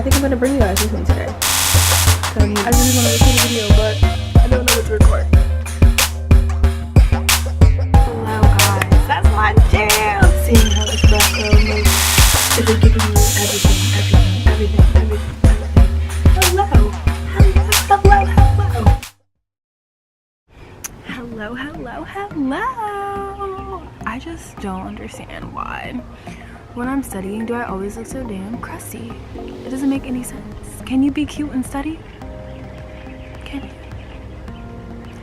I think I'm gonna bring you guys with me today. I really want to record a video, but I don't know what to record. Hello guys, that's my jam! Seeing how this black girl moves. It is giving you everything. Hello. I just don't understand why. When I'm studying, do I always look so damn crusty? It doesn't make any sense. Can you be cute and study? Can you?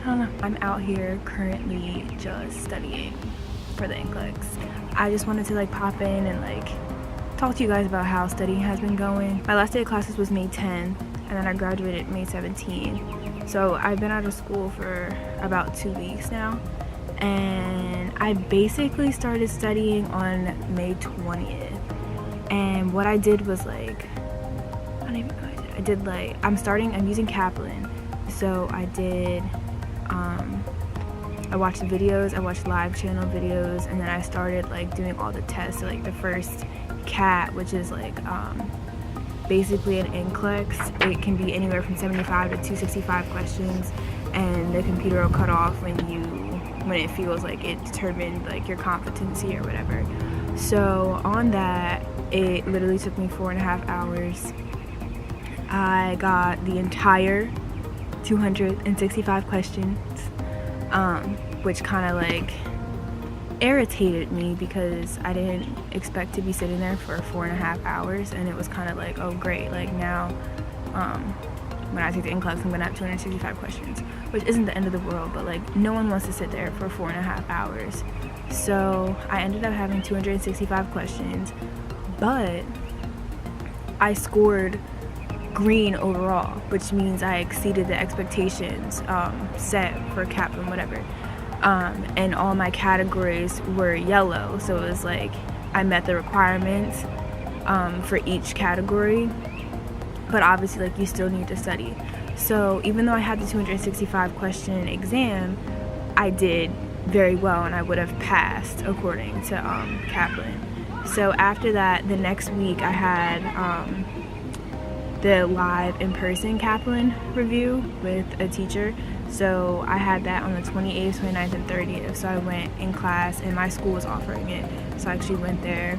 I don't know. I'm out here currently just studying for the Nclex. I just wanted to like pop in and like talk to you guys about how studying has been going. My last day of classes was May 10th, and then I graduated May 17th. So I've been out of school for about 2 weeks now. And I basically started studying on May 20th. And what I did was like, I don't even know what I did. I'm using Kaplan. So I did, I watched videos, I watched live channel videos, and then I started like doing all the tests. So, like the first CAT, which is like basically an Nclex. It can be anywhere from 75 to 265 questions, and the computer will cut off when it feels like it determined like your competency or whatever. So on that, it literally took me 4.5 hours. I got the entire 265 questions, which kind of like irritated me because I didn't expect to be sitting there for 4.5 hours, and it was kind of like, oh great, like now when I take the Nclex, I'm gonna have 265 questions, which isn't the end of the world, but like no one wants to sit there for 4.5 hours. So I ended up having 265 questions, but I scored green overall, which means I exceeded the expectations set for Kaplan, whatever. And all my categories were yellow, so it was like I met the requirements for each category. But obviously, like, you still need to study. So even though I had the 265 question exam, I did very well, and I would have passed according to Kaplan. So after that, the next week I had the live in-person Kaplan review with a teacher. So I had that on the 28th, 29th, and 30th. So I went in class, and my school was offering it. So I actually went there,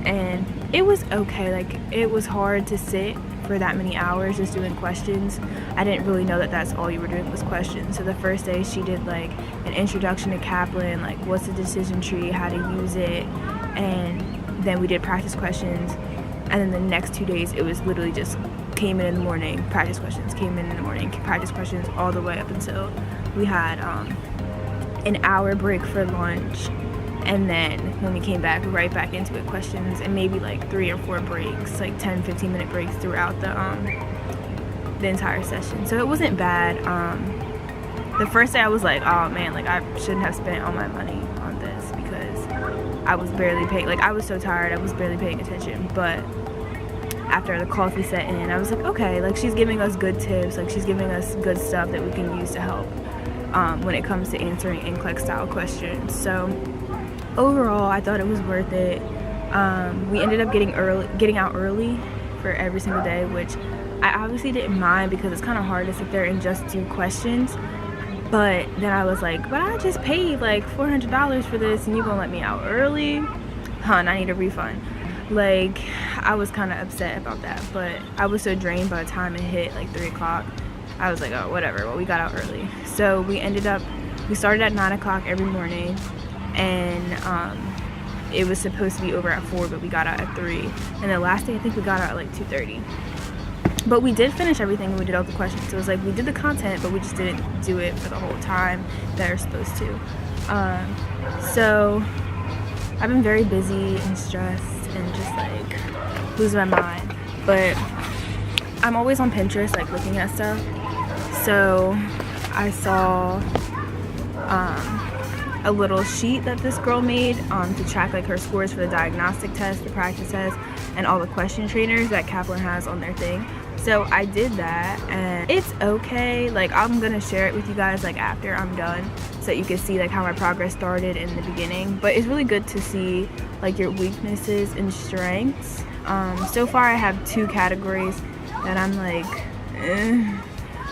and it was okay. Like, it was hard to sit for that many hours just doing questions. I didn't really know that that's all you were doing was questions. So the first day she did like an introduction to Kaplan, like what's the decision tree, how to use it, and then we did practice questions. And then the next 2 days it was literally just came in the morning, practice questions, came in the morning, practice questions, all the way up until we had an hour break for lunch. And then when we came back, right back into it, questions, and maybe like 3 or 4 breaks, like 10-15 minute breaks throughout the entire session. So it wasn't bad. The first day I was like, oh man, like I shouldn't have spent all my money on this because I was barely paying. Like I was so tired, I was barely paying attention. But after the coffee set in, I was like, okay, like she's giving us good tips, like she's giving us good stuff that we can use to help when it comes to answering Nclex style questions. So overall, I thought it was worth it. We ended up getting out early for every single day, which I obviously didn't mind because it's kind of hard to sit there and just do questions. But then I was like, but I just paid like $400 for this, and you gonna let me out early? Hun, I need a refund. Like, I was kind of upset about that, but I was so drained by the time it hit like 3 o'clock. I was like, oh, whatever. Well, we got out early. So we started at 9 o'clock every morning. And it was supposed to be over at 4, but we got out at 3. And the last day, I think we got out at like 2:30. But we did finish everything, and we did all the questions. So it was like we did the content, but we just didn't do it for the whole time that we're supposed to. So I've been very busy and stressed and just like losing my mind. But I'm always on Pinterest, like looking at stuff. So I saw a little sheet that this girl made to track like her scores for the diagnostic test, the practice test, and all the question trainers that Kaplan has on their thing. So I did that, and it's okay. Like, I'm gonna share it with you guys like after I'm done, so that you can see like how my progress started in the beginning. But it's really good to see like your weaknesses and strengths. So far I have 2 categories that I'm like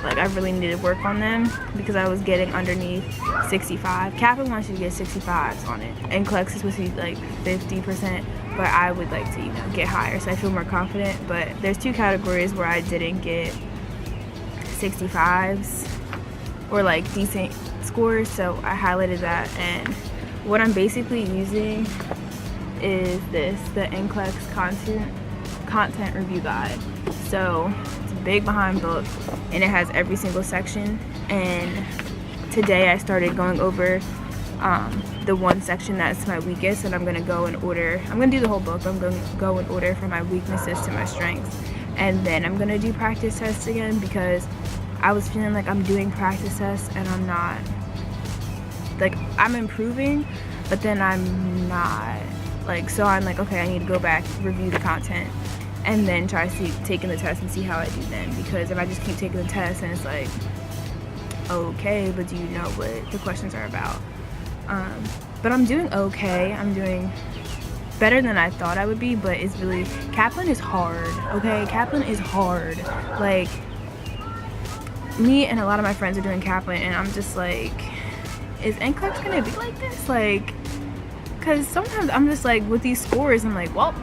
I really needed to work on them because I was getting underneath 65. Kaplan wants you to get 65s on it, and Nclex is supposed to be like 50%, but I would like to, you know, get higher so I feel more confident. But there's 2 categories where I didn't get 65s or like decent scores, so I highlighted that. And what I'm basically using is the Nclex content review guide. So it's a big behind book, and it has every single section. And today I started going over the one section that's my weakest, and I'm gonna go in order. I'm gonna do the whole book. I'm gonna go in order from my weaknesses to my strengths, and then I'm gonna do practice tests again because I was feeling like I'm doing practice tests and I'm not, like, I'm improving, but then I'm not, like, so I'm like, okay, I need to go back, review the content, and then try taking the test and see how I do then. Because if I just keep taking the test and it's like, okay, but do you know what the questions are about? But I'm doing okay. I'm doing better than I thought I would be, but it's really, Kaplan is hard, okay? Kaplan is hard. Like, me and a lot of my friends are doing Kaplan, and I'm just like, is Nclex gonna be like this? Like, because sometimes I'm just like, with these scores, I'm like, well,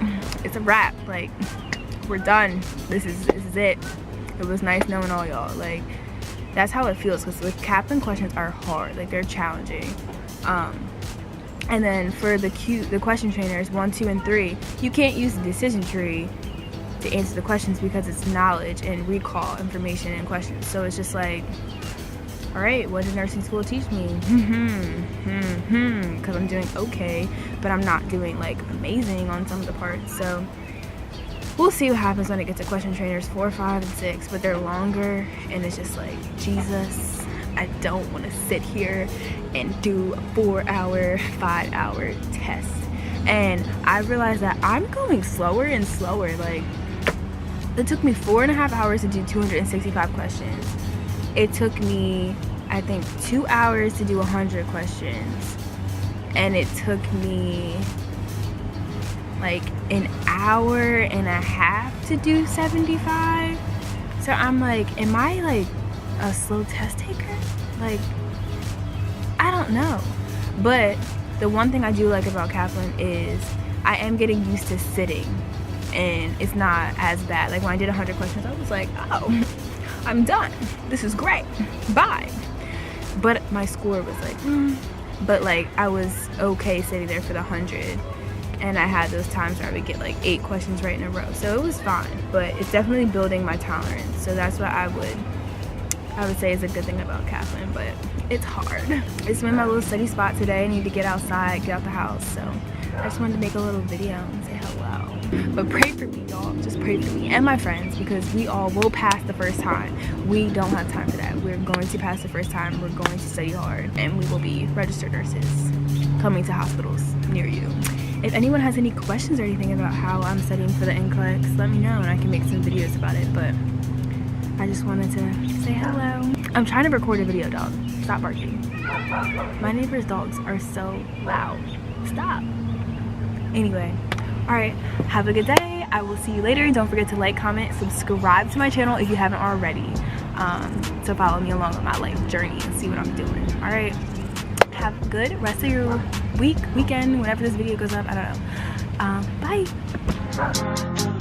it's a wrap. Like, we're done. This is it. It was nice knowing all y'all. Like, that's how it feels, because the Kaplan questions are hard. Like, they're challenging. And then for the question trainers 1, 2, and 3, you can't use the decision tree to answer the questions because it's knowledge and recall information and questions. So it's just like, all right, what did nursing school teach me? Because I'm doing okay, but I'm not doing like amazing on some of the parts. So we'll see what happens when it gets to question trainers 4, 5, and 6, but they're longer, and it's just like, Jesus, I don't want to sit here and do a 4-hour, 5-hour test. And I realized that I'm going slower and slower. Like, it took me 4.5 hours to do 265 questions. It took me, I think, 2 hours to do 100 questions. And it took me like an hour and a half to do 75. So I'm like, am I like a slow test taker? Like, I don't know. But the one thing I do like about Kaplan is I am getting used to sitting, and it's not as bad. Like, when I did 100 questions, I was like, oh, I'm done. This is great. Bye. But my score was like, but like, I was okay sitting there for the 100. And I had those times where I would get like 8 questions right in a row. So it was fine, but it's definitely building my tolerance. So that's what I would say is a good thing about Kaplan, but it's hard. It's been my little study spot today. I need to get outside, get out the house. So I just wanted to make a little video and say hello. But pray for me, y'all. Just pray for me and my friends, because we all will pass the first time. We don't have time for that. We're going to pass the first time. We're going to study hard, and we will be registered nurses coming to hospitals near you. If anyone has any questions or anything about how I'm studying for the Nclex, let me know and I can make some videos about it. But I just wanted to say hello. I'm trying to record a video, dog. Stop barking. My neighbor's dogs are so loud. Stop. Anyway, alright, have a good day. I will see you later. Don't forget to like, comment, subscribe to my channel if you haven't already, to follow me along on my life journey and see what I'm doing. Alright, have a good rest of your weekend, whenever this video goes up. I don't know. Bye.